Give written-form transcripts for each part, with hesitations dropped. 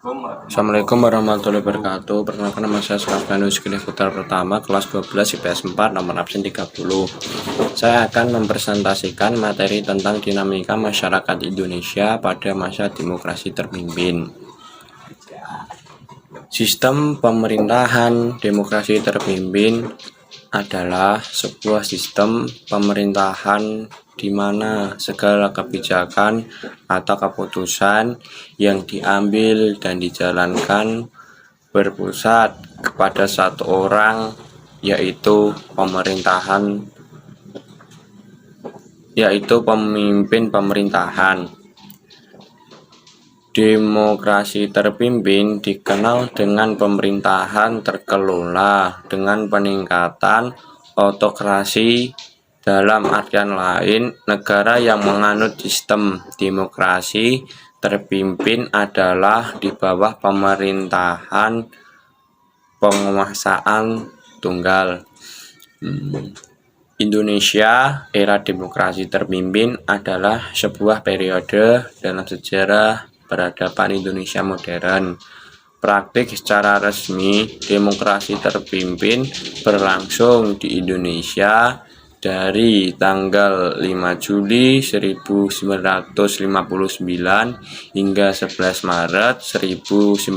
Assalamualaikum warahmatullahi wabarakatuh. Perkenalkan nama saya Surabanu Sekilih Putra Pertama, kelas 12 IPS 4, nomor absen 30. Saya akan mempresentasikan materi tentang dinamika masyarakat Indonesia pada masa demokrasi terpimpin. Sistem pemerintahan demokrasi terpimpin adalah sebuah sistem pemerintahan di mana segala kebijakan atau keputusan yang diambil dan dijalankan berpusat kepada satu orang, yaitu pemimpin pemerintahan. Demokrasi terpimpin dikenal dengan pemerintahan terkelola dengan peningkatan autokrasi. Dalam artian lain, negara yang menganut sistem demokrasi terpimpin adalah di bawah pemerintahan penguasaan tunggal. Indonesia era demokrasi terpimpin adalah sebuah periode dalam sejarah peradaban Indonesia modern. Praktik secara resmi demokrasi terpimpin berlangsung di Indonesia dari tanggal 5 Juli 1959 hingga 11 Maret 1966.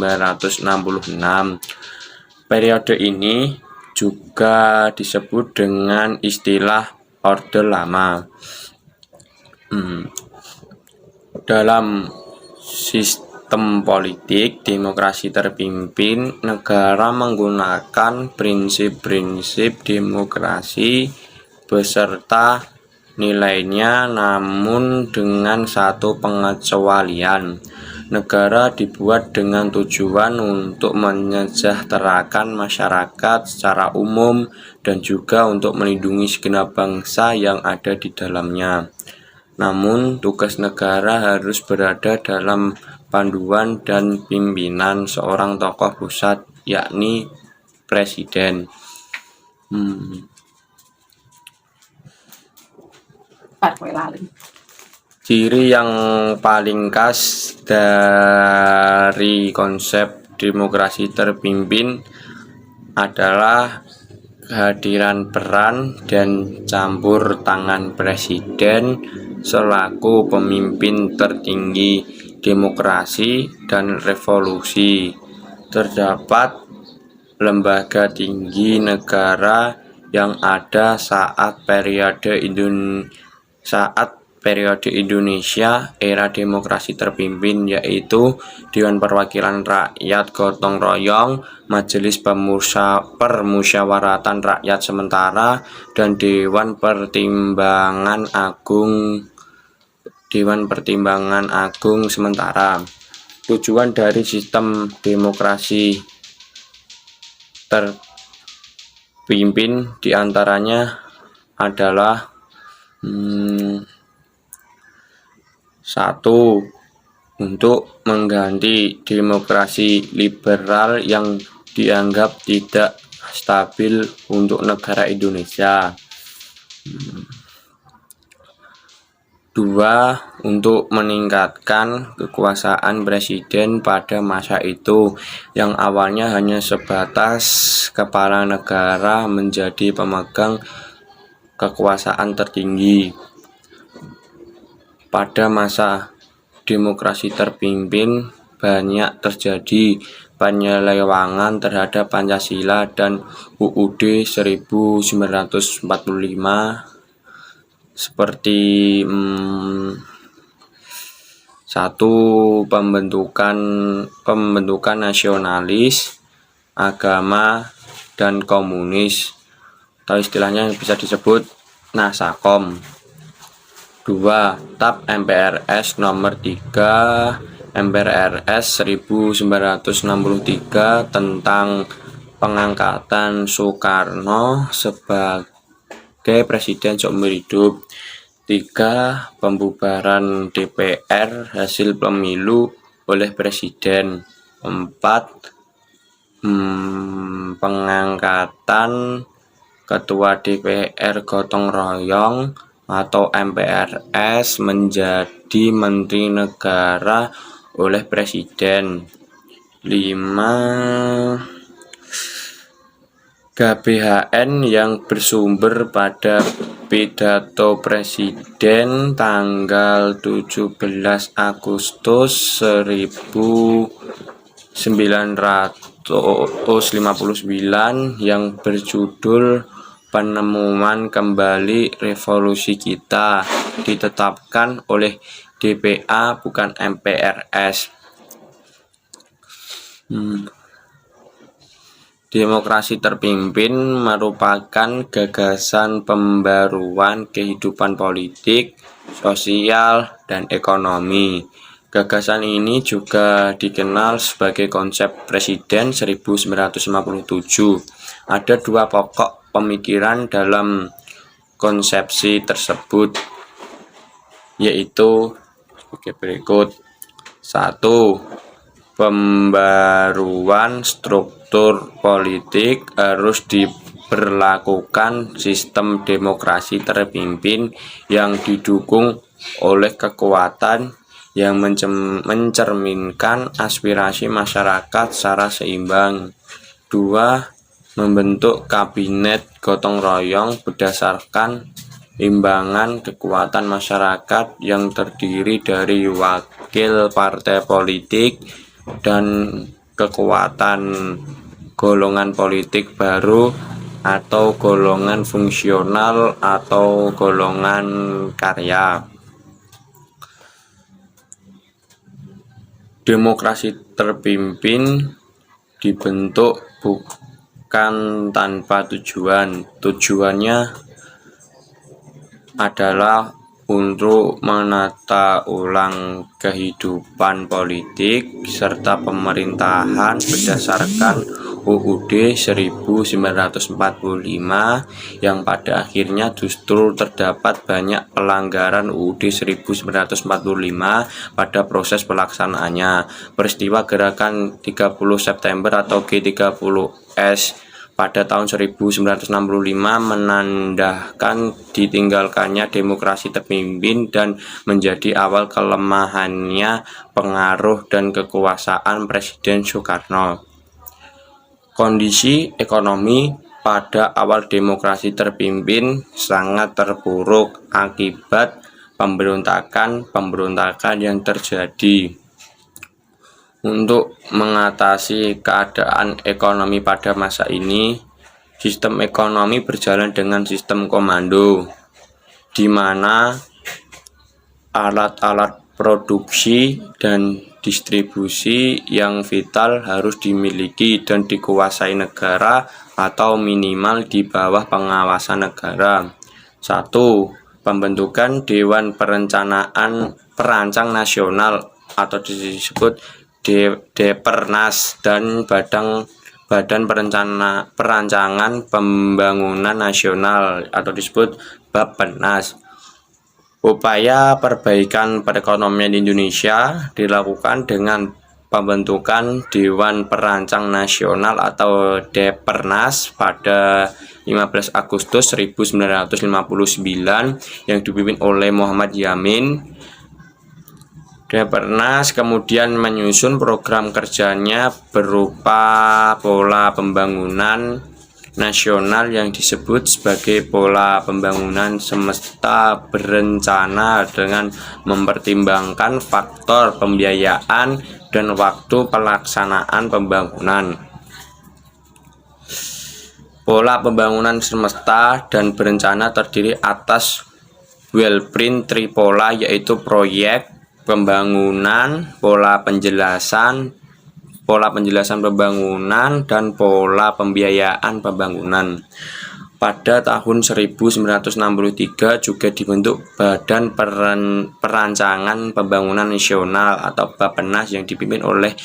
Periode ini juga disebut dengan istilah Orde Lama. Dalam sistem politik demokrasi terpimpin, negara menggunakan prinsip-prinsip demokrasi beserta nilainya, namun dengan satu pengecualian. Negara dibuat dengan tujuan untuk menyejahterakan masyarakat secara umum dan juga untuk melindungi segenap bangsa yang ada di dalamnya. Namun, tugas negara harus berada dalam panduan dan pimpinan seorang tokoh pusat, yakni presiden. Ciri yang paling khas dari konsep demokrasi terpimpin adalah kehadiran peran dan campur tangan presiden selaku pemimpin tertinggi demokrasi dan revolusi. Terdapat lembaga tinggi negara yang ada saat periode Indonesia era demokrasi terpimpin, yaitu Dewan Perwakilan Rakyat Gotong Royong, Majelis Permusyawaratan Rakyat Sementara, dan Dewan Pertimbangan Agung Sementara. Tujuan dari sistem demokrasi terpimpin diantaranya adalah 1. Untuk mengganti demokrasi liberal yang dianggap tidak stabil untuk negara Indonesia. 2. Untuk meningkatkan kekuasaan presiden pada masa itu, yang awalnya hanya sebatas kepala negara menjadi pemegang kekuasaan tertinggi. Pada masa demokrasi terpimpin banyak terjadi penyelewangan terhadap Pancasila dan UUD 1945 seperti 1. Pembentukan nasionalis, agama, dan komunis, atau istilahnya bisa disebut Nasakom. 2. TAP MPRS nomor 3 MPRS 1963 tentang pengangkatan Soekarno sebagai presiden seumur hidup. 3. Pembubaran DPR hasil pemilu oleh presiden. 4. Pengangkatan Ketua DPR Gotong Royong atau MPRS menjadi Menteri Negara oleh Presiden. 5. GBHN yang bersumber pada pidato Presiden tanggal 17 Agustus 1959 yang berjudul Penemuan Kembali Revolusi Kita, ditetapkan oleh DPA bukan MPRS. Demokrasi terpimpin merupakan gagasan pembaruan kehidupan politik, sosial, dan ekonomi. Gagasan ini juga dikenal sebagai konsep Presiden 1957. Ada dua pokok pemikiran dalam konsepsi tersebut, yaitu sebagai berikut. 1. Pembaruan struktur politik harus diberlakukan sistem demokrasi terpimpin yang didukung oleh kekuatan yang mencerminkan aspirasi masyarakat secara seimbang. 2. Membentuk kabinet gotong royong berdasarkan imbangan kekuatan masyarakat yang terdiri dari wakil partai politik dan kekuatan golongan politik baru atau golongan fungsional atau golongan karya. Demokrasi terpimpin dibentuk bukan tanpa tujuan. Tujuannya adalah untuk menata ulang kehidupan politik serta pemerintahan berdasarkan UUD 1945 yang pada akhirnya justru terdapat banyak pelanggaran UUD 1945 pada proses pelaksanaannya. Peristiwa gerakan 30 September atau G30S pada tahun 1965 menandakan ditinggalkannya demokrasi terpimpin dan menjadi awal kelemahannya pengaruh dan kekuasaan Presiden Soekarno. Kondisi ekonomi pada awal demokrasi terpimpin sangat terpuruk akibat pemberontakan yang terjadi. Untuk mengatasi keadaan ekonomi pada masa ini, sistem ekonomi berjalan dengan sistem komando, di mana alat-alat produksi dan distribusi yang vital harus dimiliki dan dikuasai negara atau minimal di bawah pengawasan negara. 1. Pembentukan Dewan Perancang Nasional atau disebut Depernas dan Badan Perancangan Pembangunan Nasional atau disebut Bappenas. Upaya perbaikan perekonomian Indonesia dilakukan dengan pembentukan Dewan Perancang Nasional atau Depernas pada 15 Agustus 1959 yang dipimpin oleh Muhammad Yamin. Depernas kemudian menyusun program kerjanya berupa pola pembangunan nasional yang disebut sebagai pola pembangunan semesta berencana dengan mempertimbangkan faktor pembiayaan dan waktu pelaksanaan pembangunan. Pola pembangunan semesta dan berencana terdiri atas blueprint tripola, yaitu proyek, pembangunan, pola penjelasan pembangunan, dan pola pembiayaan pembangunan. Pada tahun 1963 juga dibentuk Badan Perancangan Pembangunan Nasional atau Bappenas yang dipimpin oleh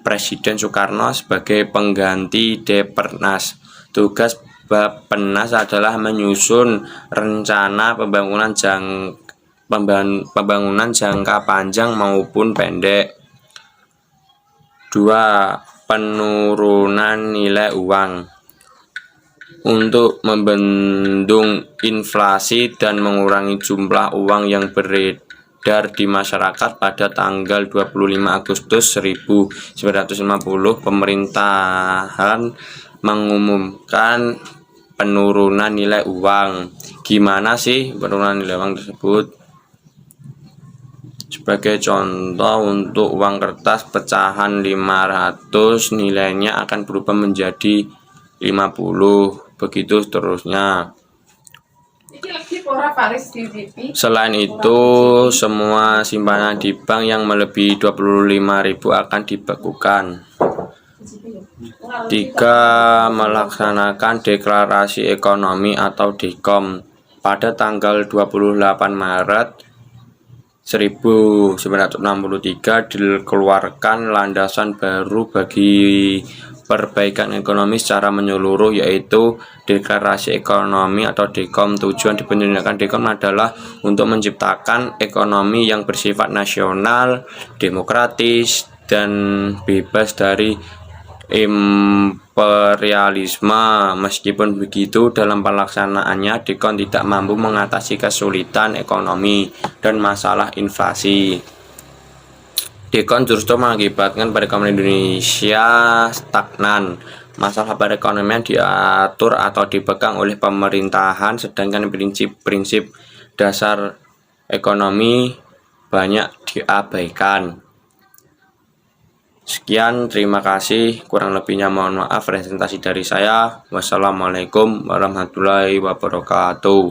Presiden Soekarno sebagai pengganti Depernas. Tugas Bappenas adalah menyusun rencana pembangunan jangka panjang maupun pendek. 2. Penurunan nilai uang. Untuk membendung inflasi dan mengurangi jumlah uang yang beredar di masyarakat pada tanggal 25 Agustus 1950, pemerintahan mengumumkan penurunan nilai uang. Gimana sih penurunan nilai uang tersebut? Sebagai contoh, untuk uang kertas pecahan 500 nilainya akan berubah menjadi 50, begitu seterusnya. Selain itu, semua simpanan di bank yang melebihi 25.000 akan dibekukan. 3. Melaksanakan deklarasi ekonomi atau DEKOM. Pada tanggal 28 Maret 1963 dikeluarkan landasan baru bagi perbaikan ekonomi secara menyeluruh, yaitu deklarasi ekonomi atau DEKOM. Tujuan dibentukkan DEKOM adalah untuk menciptakan ekonomi yang bersifat nasional, demokratis, dan bebas dari imperialisme. Meskipun begitu, dalam pelaksanaannya DEKOM tidak mampu mengatasi kesulitan ekonomi dan masalah inflasi. DEKOM justru mengakibatkan perekonomian Indonesia stagnan. Masalah perekonomian diatur atau dipegang oleh pemerintahan, sedangkan prinsip-prinsip dasar ekonomi banyak diabaikan. Sekian, terima kasih. Kurang lebihnya mohon maaf presentasi dari saya. Wassalamualaikum warahmatullahi wabarakatuh.